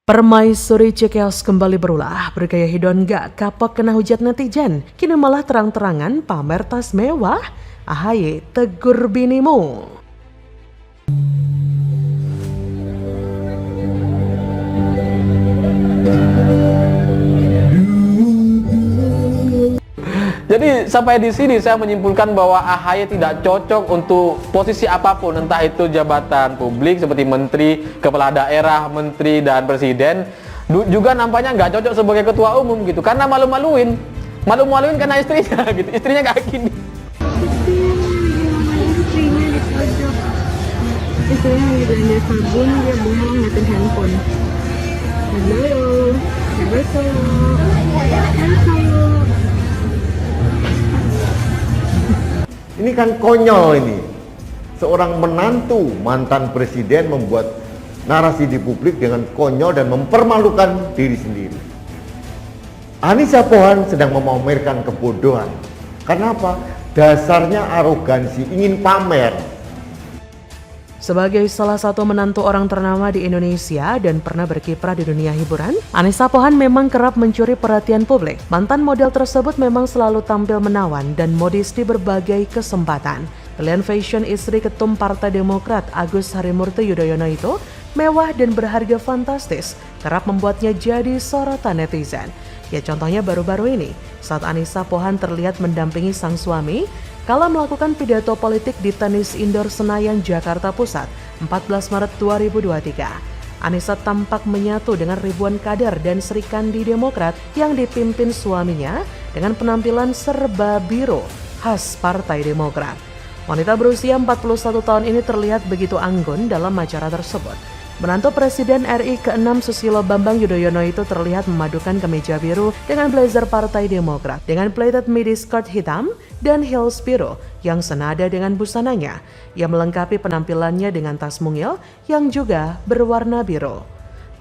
Permaisuri Cikeos kembali berulah, bergaya hedon gak kapok kena hujat netizen. Kini malah terang-terangan pamer tas mewah. AHY tegur binimu. Jadi sampai di sini saya menyimpulkan bahwa AHY tidak cocok untuk posisi apapun, entah itu jabatan publik seperti menteri, kepala daerah, menteri dan presiden. Juga nampaknya nggak cocok sebagai ketua umum gitu, karena malu-maluin karena istrinya gitu, istrinya kayak gini. Istrinya lagi belanja sabun, dia bengong ngeliatin handphone. Halo, Ini kan konyol ini. Seorang menantu mantan presiden membuat narasi di publik dengan konyol dan mempermalukan diri sendiri. Annisa Pohan sedang memamerkan kebodohan. Kenapa? Dasarnya arogansi, ingin pamer. Sebagai salah satu menantu orang ternama di Indonesia dan pernah berkiprah di dunia hiburan, Annisa Pohan memang kerap mencuri perhatian publik. Mantan model tersebut memang selalu tampil menawan dan modis di berbagai kesempatan. Pilihan fashion istri Ketum Partai Demokrat Agus Harimurti Yudhoyono itu mewah dan berharga fantastis, kerap membuatnya jadi sorotan netizen. Ya contohnya baru-baru ini, saat Annisa Pohan terlihat mendampingi sang suami kala melakukan pidato politik di tenis indoor Senayan, Jakarta Pusat, 14 Maret 2023. Annisa tampak menyatu dengan ribuan kader dan serikandi Demokrat yang dipimpin suaminya dengan penampilan serba biru khas Partai Demokrat. Wanita berusia 41 tahun ini terlihat begitu anggun dalam acara tersebut. Menantu Presiden RI ke-6 Susilo Bambang Yudhoyono itu terlihat memadukan kemeja biru dengan blazer Partai Demokrat dengan pleated midi skirt hitam dan heels biru yang senada dengan busananya. Ia melengkapi penampilannya dengan tas mungil yang juga berwarna biru.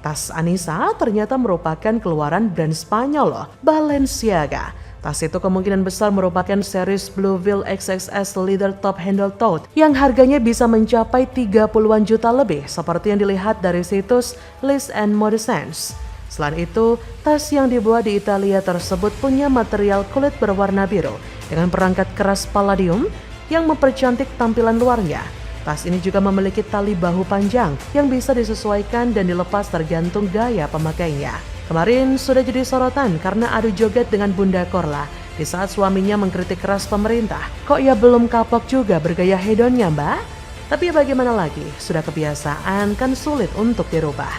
Tas Annisa ternyata merupakan keluaran brand Spanyol loh, Balenciaga. Tas itu kemungkinan besar merupakan series Blueville XXS Leather Top Handle Tote yang harganya bisa mencapai 30-an juta lebih seperti yang dilihat dari situs List and Mode Sense. Selain itu, tas yang dibuat di Italia tersebut punya material kulit berwarna biru dengan perangkat keras palladium yang mempercantik tampilan luarnya. Tas ini juga memiliki tali bahu panjang yang bisa disesuaikan dan dilepas tergantung gaya pemakainya. Kemarin sudah jadi sorotan karena adu joget dengan Bunda Korla di saat suaminya mengkritik keras pemerintah. Kok ya belum kapok juga bergaya hedonnya, Mbak? Tapi ya bagaimana lagi, sudah kebiasaan kan sulit untuk dirubah.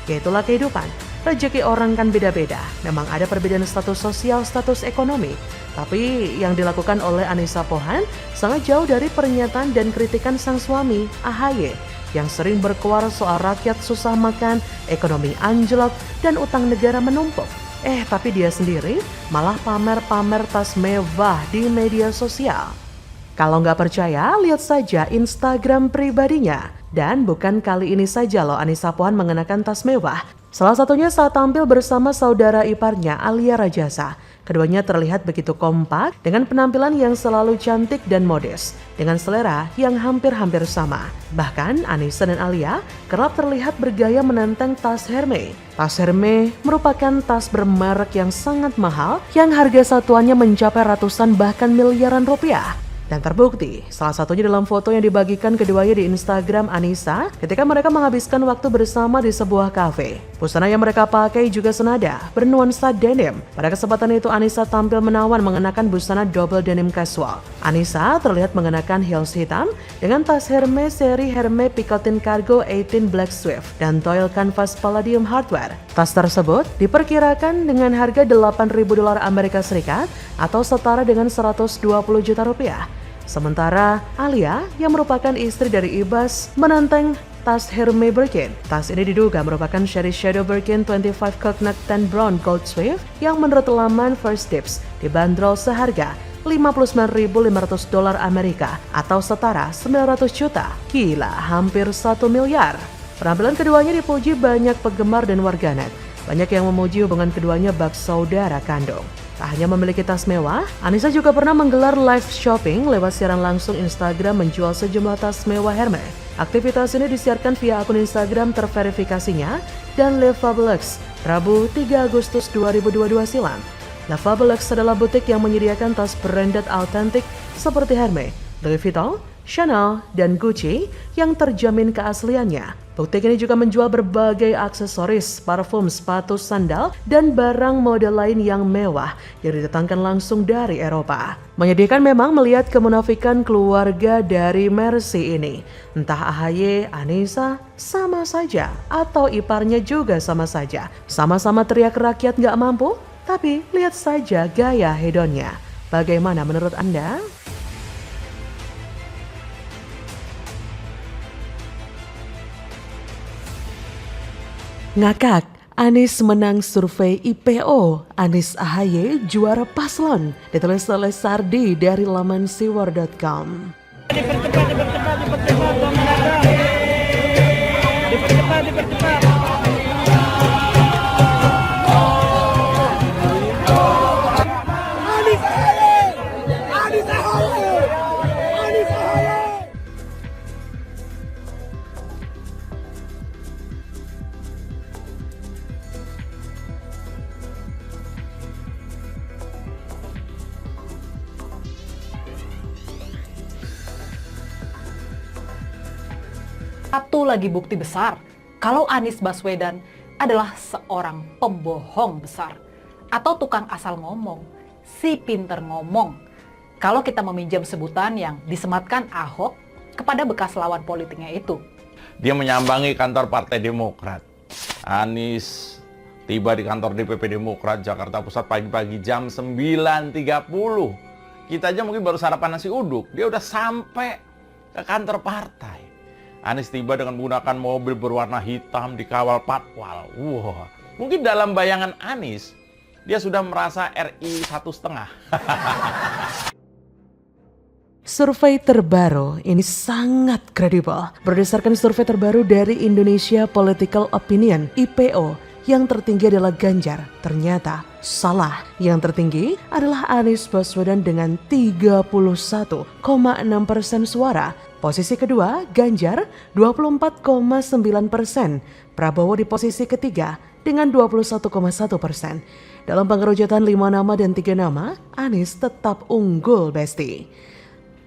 Ya itulah kehidupan. Rezeki orang kan beda-beda. Memang ada perbedaan status sosial, status ekonomi. Tapi yang dilakukan oleh Annisa Pohan sangat jauh dari pernyataan dan kritikan sang suami, AHY, yang sering berkuar soal rakyat susah makan, ekonomi anjlok, dan utang negara menumpuk. Tapi dia sendiri malah pamer-pamer tas mewah di media sosial. Kalau nggak percaya, lihat saja Instagram pribadinya. Dan bukan kali ini saja loh Annisa Pohan mengenakan tas mewah. Salah satunya saat tampil bersama saudara iparnya Alia Rajasa. Keduanya terlihat begitu kompak dengan penampilan yang selalu cantik dan modis, dengan selera yang hampir-hampir sama. Bahkan Annisa dan Alia kerap terlihat bergaya menenteng tas Hermes. Tas Hermes merupakan tas bermerek yang sangat mahal yang harga satuannya mencapai ratusan bahkan miliaran rupiah. Dan terbukti, salah satunya dalam foto yang dibagikan keduanya di Instagram Annisa ketika mereka menghabiskan waktu bersama di sebuah kafe. Busana yang mereka pakai juga senada, bernuansa denim. Pada kesempatan itu Annisa tampil menawan mengenakan busana double denim casual. Annisa terlihat mengenakan heels hitam dengan tas Hermes seri Hermes Picotin Cargo 18 Black Swift dan Toil Canvas Palladium Hardware. Tas tersebut diperkirakan dengan harga $8.000 Amerika Serikat atau setara dengan 120 juta rupiah. Sementara Alia yang merupakan istri dari Ibas menenteng tas Hermes Birkin. Tas ini diduga merupakan seri Shadow Birkin 25 Coconut 10 Brown Gold Swift yang menurut laman First Tips dibanderol seharga $59.500 Amerika atau setara 900 juta. Gila, hampir 1 miliar. Penampilan keduanya dipuji banyak penggemar dan warganet. Banyak yang memuji hubungan keduanya bak saudara kandung. Tak hanya memiliki tas mewah, Anissa juga pernah menggelar live shopping lewat siaran langsung Instagram menjual sejumlah tas mewah Hermes. Aktivitas ini disiarkan via akun Instagram terverifikasinya dan Le Fabuleux, Rabu 3 Agustus 2022 silam. Le Fabuleux adalah butik yang menyediakan tas branded autentik seperti Hermes, Louis Vuitton, Chanel, dan Gucci yang terjamin keasliannya. Butik ini juga menjual berbagai aksesoris, parfum, sepatu, sandal, dan barang model lain yang mewah yang didatangkan langsung dari Eropa. Menyedihkan memang melihat kemunafikan keluarga dari Mercy ini. Entah AHY, Anissa, sama saja, atau iparnya juga sama saja. Sama-sama teriak rakyat nggak mampu, tapi lihat saja gaya hedonnya. Bagaimana menurut Anda? Ngakak, Anies menang survei IPO, Anies AHY juara paslon, ditulis oleh Sardi dari laman siwar.com. Satu lagi bukti besar kalau Anies Baswedan adalah seorang pembohong besar atau tukang asal ngomong, si pinter ngomong. Kalau kita meminjam sebutan yang disematkan Ahok kepada bekas lawan politiknya itu. Dia menyambangi kantor Partai Demokrat. Anies tiba di kantor DPP Demokrat Jakarta Pusat pagi-pagi jam 9.30. Kita aja mungkin baru sarapan nasi uduk, dia udah sampai ke kantor partai. Anies tiba dengan menggunakan mobil berwarna hitam dikawal patwal. Wah, mungkin dalam bayangan Anies, dia sudah merasa RI 1,5. Survei terbaru ini sangat kredibel. Berdasarkan survei terbaru dari Indonesia Political Opinion, IPO, yang tertinggi adalah Ganjar. Ternyata salah. Yang tertinggi adalah Anies Baswedan dengan 31,6% suara. Posisi kedua, Ganjar 24,9%. Prabowo di posisi ketiga dengan 21,1%. Dalam pengerucutan 5 nama dan 3 nama, Anies tetap unggul, Besti.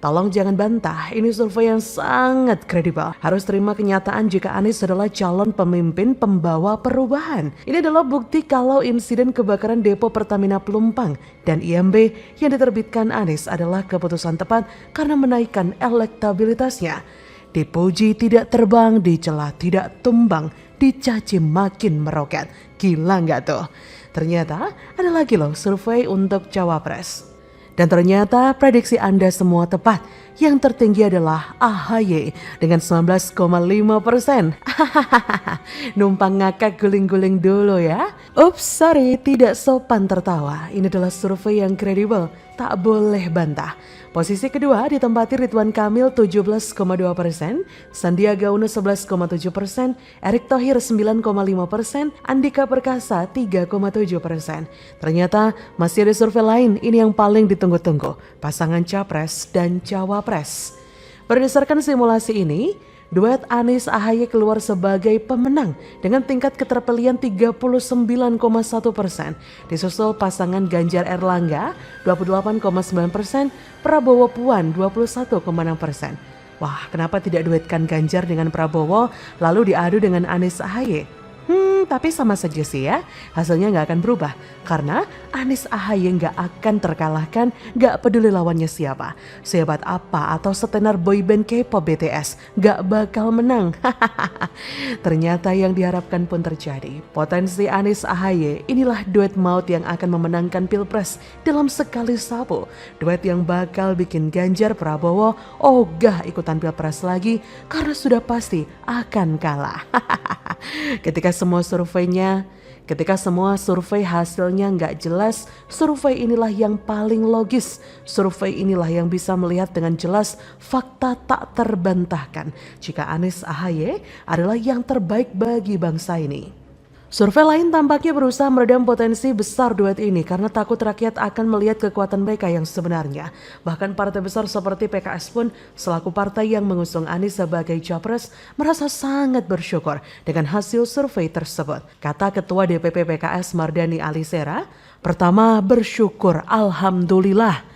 Tolong jangan bantah, ini survei yang sangat kredibel. Harus terima kenyataan jika Anies adalah calon pemimpin pembawa perubahan. Ini adalah bukti kalau insiden kebakaran depo Pertamina Pelumpang dan IMB yang diterbitkan Anies adalah keputusan tepat karena menaikkan elektabilitasnya. Dipuji tidak terbang, dicela tidak tumbang, dicaci makin meroket. Gila nggak tuh? Ternyata ada lagi loh survei untuk Cawapres. Dan ternyata prediksi Anda semua tepat. Yang tertinggi adalah AHY dengan 19,5%. Numpang ngakak guling-guling dulu ya. Ups, sorry, tidak sopan tertawa. Ini adalah survei yang kredibel, tak boleh bantah. Posisi kedua ditempati Ridwan Kamil 17,2%, Sandiaga Uno 11,7%, Erick Thohir 9,5%, Andika Perkasa 3,7%. Ternyata masih ada survei lain, ini yang paling ditunggu-tunggu, pasangan Capres dan Cawapres. Berdasarkan simulasi ini, duet Anies AHY keluar sebagai pemenang dengan tingkat keterpilihan 39,1%. Disusul pasangan Ganjar Erlangga 28,9%, Prabowo Puan 21,6%. Wah, kenapa tidak duetkan Ganjar dengan Prabowo lalu diadu dengan Anies AHY? Tapi sama saja sih ya, hasilnya nggak akan berubah. Karena Anies AHY nggak akan terkalahkan, nggak peduli lawannya siapa. Sehebat apa atau setenar boyband K-pop BTS, nggak bakal menang. Ternyata yang diharapkan pun terjadi. Potensi Anies AHY inilah duet maut yang akan memenangkan Pilpres dalam sekali sapu. Duet yang bakal bikin Ganjar Prabowo ogah ikutan Pilpres lagi karena sudah pasti akan kalah. Ketika semua survei hasilnya nggak jelas, survei inilah yang paling logis. Survei inilah yang bisa melihat dengan jelas fakta tak terbantahkan jika Anies AHY adalah yang terbaik bagi bangsa ini. Survei lain tampaknya berusaha meredam potensi besar duet ini karena takut rakyat akan melihat kekuatan mereka yang sebenarnya. Bahkan partai besar seperti PKS pun selaku partai yang mengusung Anies sebagai capres merasa sangat bersyukur dengan hasil survei tersebut. Kata Ketua DPP PKS Mardani Alisera, pertama bersyukur alhamdulillah